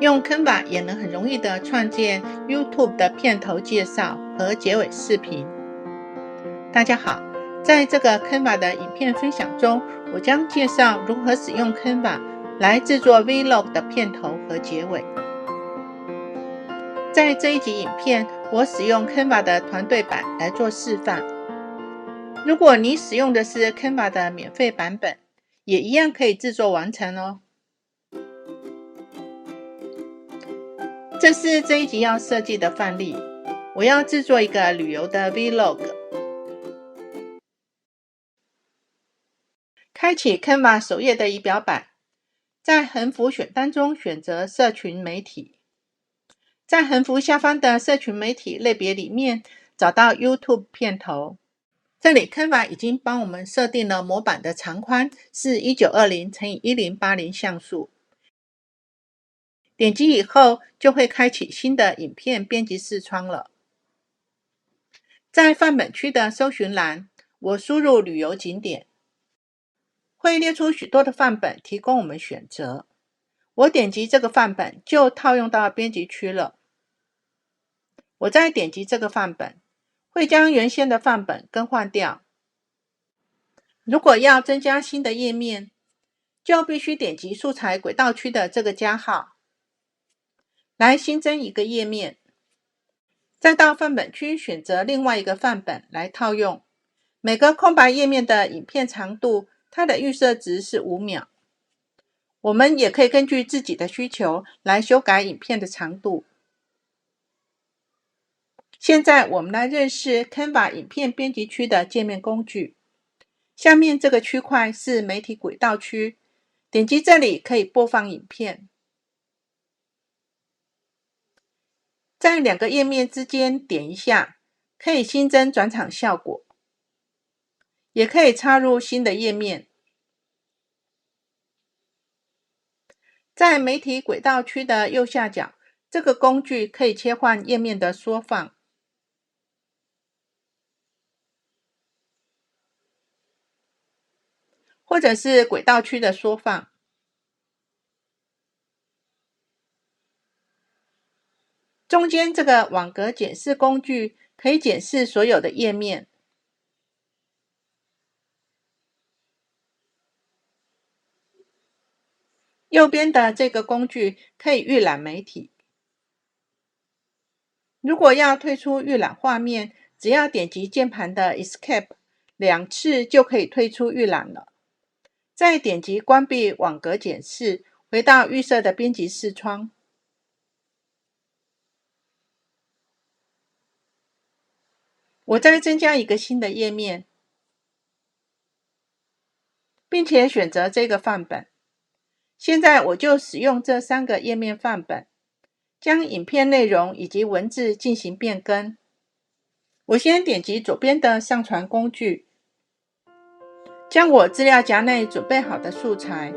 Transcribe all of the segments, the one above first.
用 Canva 也能很容易的创建 YouTube 的片头介绍和结尾视频。大家好，在这个 Canva 的影片分享中，我将介绍如何使用 Canva 来制作 Vlog 的片头和结尾。在这一集影片，我使用 Canva 的团队版来做示范。如果你使用的是 Canva 的免费版本，也一样可以制作完成哦。这是这一集要设计的范例，我要制作一个旅游的 Vlog。开启 Canva 首页的仪表板，在横幅选单中选择社群媒体，在横幅下方的社群媒体类别里面找到 YouTube 片头。这里 Canva 已经帮我们设定了模板的长宽是1920×1080像素。点击以后就会开启新的影片编辑视窗了。在范本区的搜寻栏，我输入旅游景点，会列出许多的范本提供我们选择。我点击这个范本就套用到编辑区了。我再点击这个范本，会将原先的范本更换掉。如果要增加新的页面，就必须点击素材轨道区的这个加号，来新增一个页面。再到范本区选择另外一个范本来套用。每个空白页面的影片长度，它的预设值是5秒。我们也可以根据自己的需求来修改影片的长度。现在我们来认识 Canva 影片编辑区的界面工具。下面这个区块是媒体轨道区，点击这里可以播放影片。在两个页面之间点一下，可以新增转场效果，也可以插入新的页面。在媒体轨道区的右下角，这个工具可以切换页面的缩放，或者是轨道区的缩放。中间这个网格检视工具可以检视所有的页面。右边的这个工具可以预览媒体。如果要退出预览画面，只要点击键盘的 Escape 2次就可以退出预览了。再点击关闭网格检视，回到预设的编辑视窗。我再增加一个新的页面，并且选择这个范本。现在我就使用这3个页面范本，将影片内容以及文字进行变更。我先点击左边的上传工具，将我资料夹内准备好的素材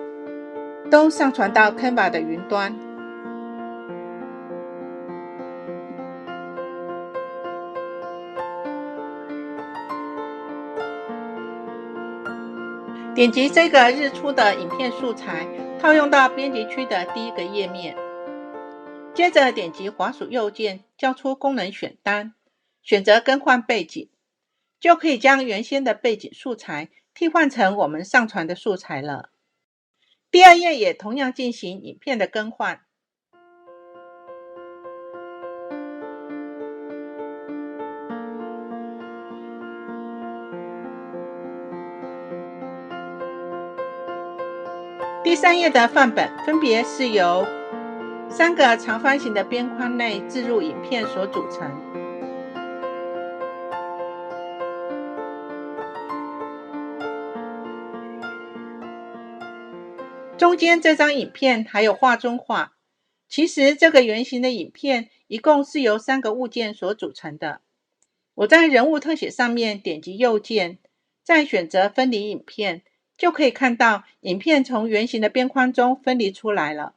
都上传到 Canva 的云端。点击这个日出的影片素材，套用到编辑区的第一个页面。接着点击滑鼠右键，交出功能选单，选择更换背景，就可以将原先的背景素材替换成我们上传的素材了。第二页也同样进行影片的更换。第3页的范本分别是由3个长方形的边框内置入影片所组成。中间这张影片还有画中画，其实这个圆形的影片一共是由3个物件所组成的。我在人物特写上面点击右键，再选择分离影片，就可以看到影片从圆形的边框中分离出来了。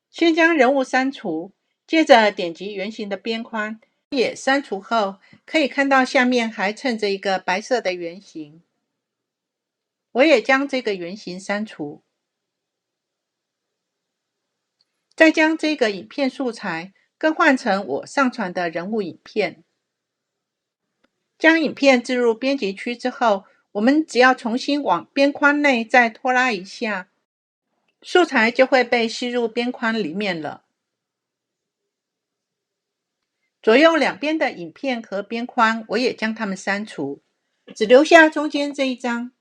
先将人物删除，接着点击圆形的边框，也删除后，可以看到下面还衬着一个白色的圆形。我也将这个圆形删除。再将这个影片素材更换成我上传的人物影片。将影片置入编辑区之后，我们只要重新往边框内再拖拉一下，素材就会被吸入边框里面了。左右两边的影片和边框我也将它们删除，只留下中间这一张。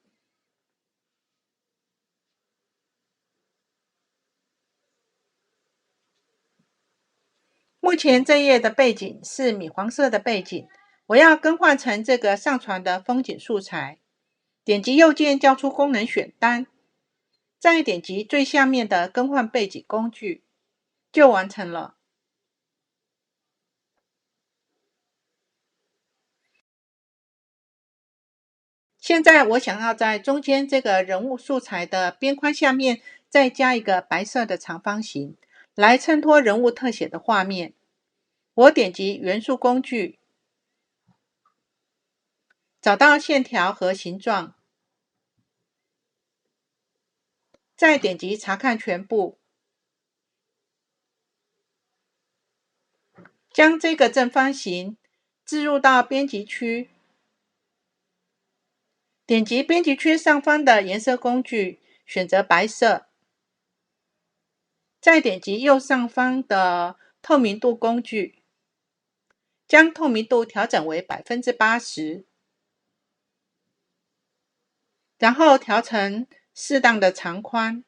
目前这页的背景是米黄色的背景，我要更换成这个上传的风景素材。点击右键叫出功能选单，再点击最下面的更换背景工具，就完成了。现在我想要在中间这个人物素材的边框下面再加一个白色的长方形，来衬托人物特写的画面。我点击元素工具，找到线条和形状，再点击查看全部，将这个正方形置入到编辑区，点击编辑区上方的颜色工具，选择白色，再点击右上方的透明度工具，将透明度调整为 80%， 然后调成适当的长宽。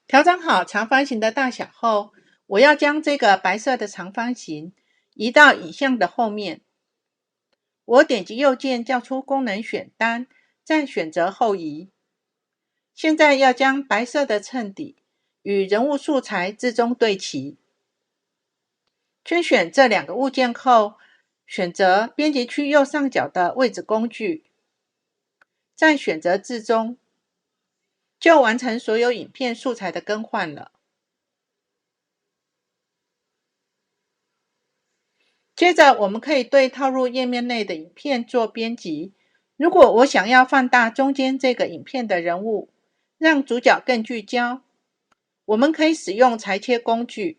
调整好长方形的大小后，我要将这个白色的长方形移到影像的后面。我点击右键叫出功能选单，再选择后移。现在要将白色的衬底与人物素材置中对齐。圈选这两个物件后，选择编辑区右上角的位置工具，再选择置中，就完成所有影片素材的更换了。接着我们可以对套入页面内的影片做编辑。如果我想要放大中间这个影片的人物，让主角更聚焦，我们可以使用裁切工具。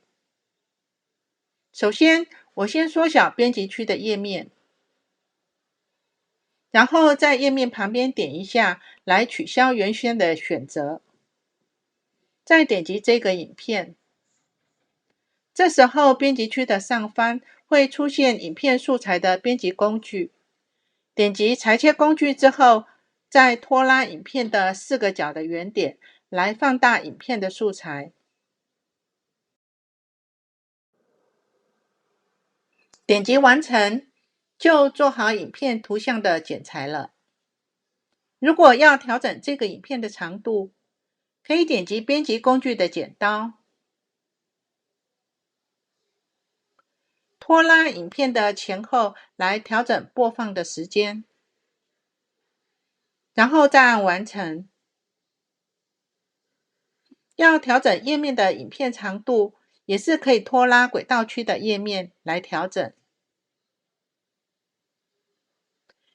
首先，我先缩小编辑区的页面，然后在页面旁边点一下来取消原先的选择，再点击这个影片。这时候编辑区的上方会出现影片素材的编辑工具，点击裁切工具之后，再拖拉影片的4个角的圆点来放大影片的素材。点击完成，就做好影片图像的剪裁了。如果要调整这个影片的长度，可以点击编辑工具的剪刀，拖拉影片的前后来调整播放的时间，然后再按完成。要调整页面的影片长度，也是可以拖拉轨道区的页面来调整。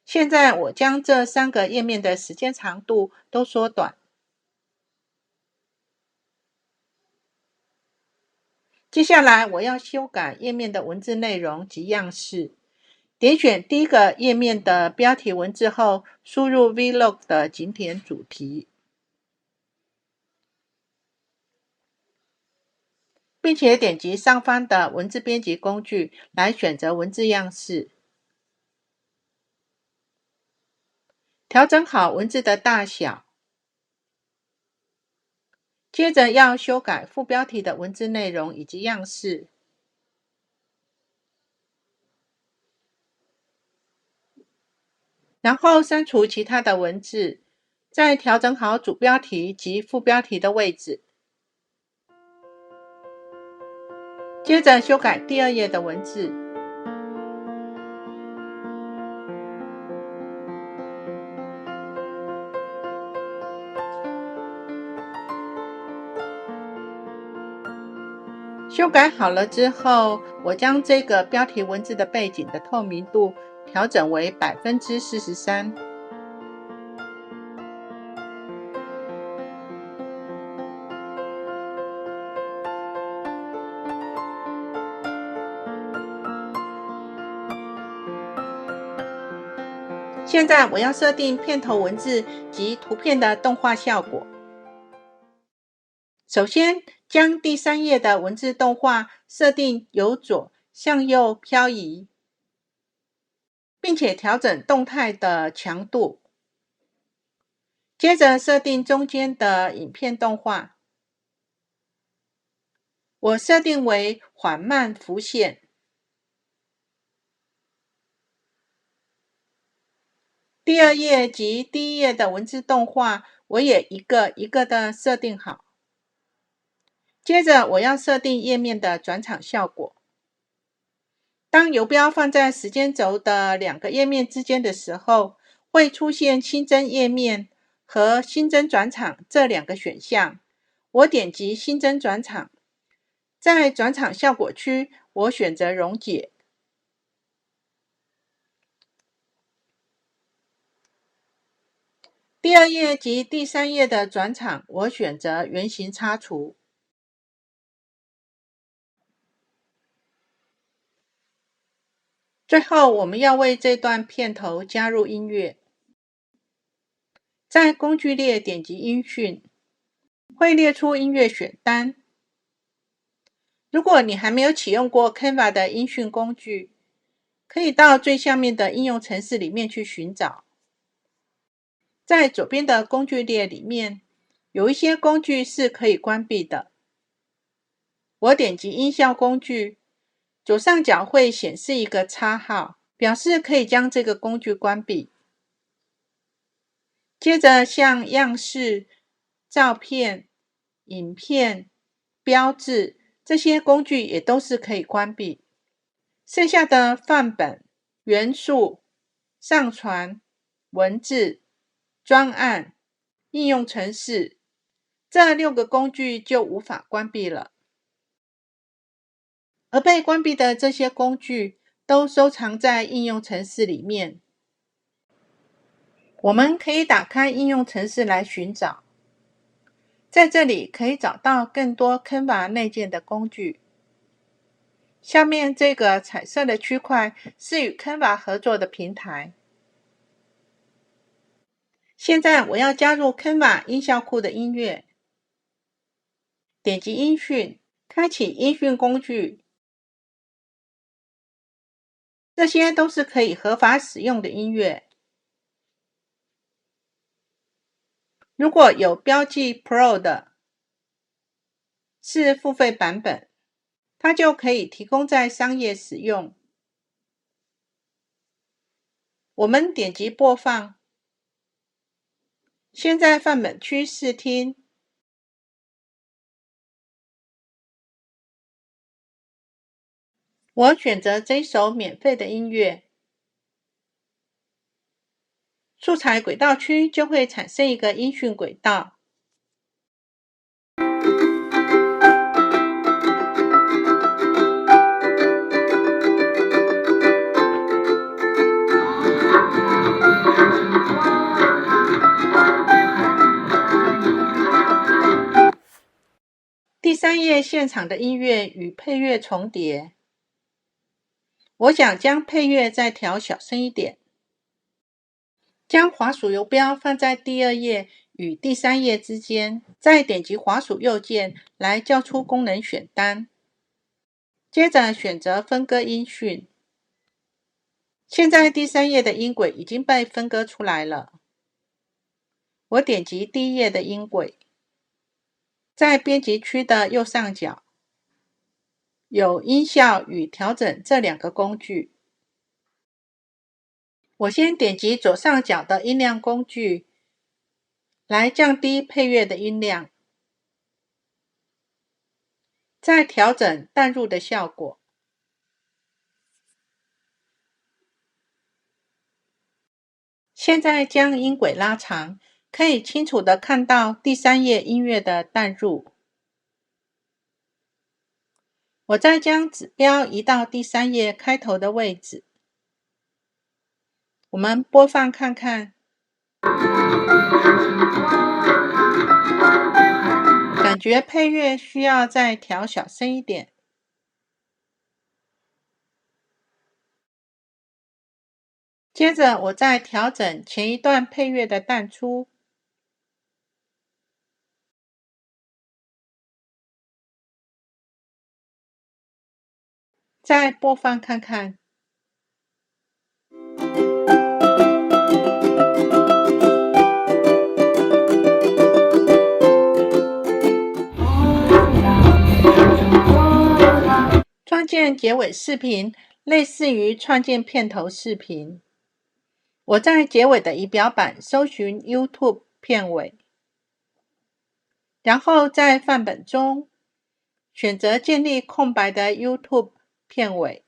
现在我将这3个页面的时间长度都缩短。接下来我要修改页面的文字内容及样式。点选第一个页面的标题文字后，输入 Vlog 的景点主题，并且点击上方的文字编辑工具来选择文字样式。调整好文字的大小。接着要修改副标题的文字内容以及样式。然后删除其他的文字，再调整好主标题及副标题的位置。接着修改第2页的文字。修改好了之后，我将这个标题文字的背景的透明度调整为43%。现在我要设定片头文字及图片的动画效果。首先，将第3页的文字动画设定由左向右漂移，并且调整动态的强度。接着设定中间的影片动画，我设定为缓慢浮现。第2页及第1页的文字动画，我也一个一个的设定好。接着我要设定页面的转场效果。当游标放在时间轴的2个页面之间的时候，会出现新增页面和新增转场这2个选项。我点击新增转场，在转场效果区，我选择溶解。第2页及第3页的转场，我选择圆形擦除。最后，我们要为这段片头加入音乐。在工具列点击音讯，会列出音乐选单。如果你还没有启用过 Canva 的音讯工具，可以到最下面的应用程式里面去寻找。在左边的工具列里面，有一些工具是可以关闭的。我点击音效工具，左上角会显示一个叉号，表示可以将这个工具关闭。接着像样式、照片、影片、标志这些工具也都是可以关闭。剩下的范本、元素、上传、文字、专案、应用程式，这6个工具就无法关闭了。而被关闭的这些工具都收藏在应用程式里面。我们可以打开应用程式来寻找，在这里可以找到更多 Canva 内建的工具。下面这个彩色的区块是与 Canva 合作的平台。现在我要加入 Canva 音效库的音乐，点击音讯，开启音讯工具。这些都是可以合法使用的音乐。如果有标记 Pro 的，是付费版本，它就可以提供在商业使用。我们点击播放，先在范本区试听。我选择这首免费的音乐，素材轨道区就会产生一个音讯轨道。第3页现场的音乐与配乐重叠，我想将配乐再调小声一点。将滑鼠游标放在第2页与第3页之间，再点击滑鼠右键来叫出功能选单。接着选择分割音讯。现在第3页的音轨已经被分割出来了。我点击第1页的音轨，在编辑区的右上角有音效与调整这2个工具。我先点击左上角的音量工具，来降低配乐的音量，再调整淡入的效果。现在将音轨拉长，可以清楚地看到第3页音乐的淡入。我再将指标移到第3页开头的位置。我们播放看看。感觉配乐需要再调小声一点。接着我再调整前一段配乐的淡出。再播放看看。创建结尾视频类似于创建片头视频。我在结尾的仪表板搜寻 YouTube 片尾，然后在范本中选择建立空白的 YouTube 片尾。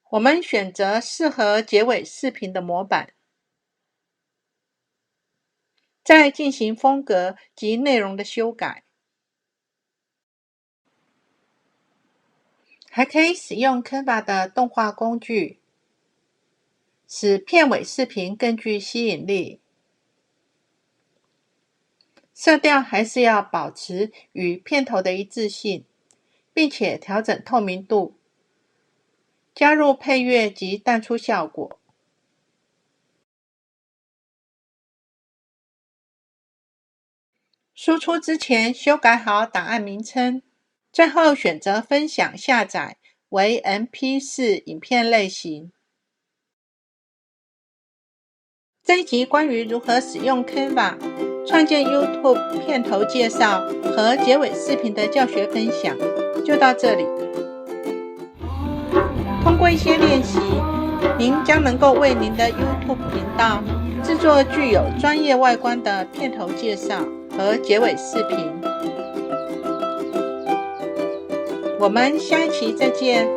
我们选择适合结尾视频的模板，再进行风格及内容的修改。还可以使用 Canva 的动画工具，使片尾视频更具吸引力。色调还是要保持与片头的一致性，并且调整透明度，加入配乐及淡出效果。输出之前修改好档案名称，最后选择分享下载为 MP4 影片类型。这一集关于如何使用 Canva 创建 YouTube 片头介绍和结尾视频的教学分享就到这里。通过一些练习，您将能够为您的 YouTube 频道制作具有专业外观的片头介绍和结尾视频。我们下一期再见。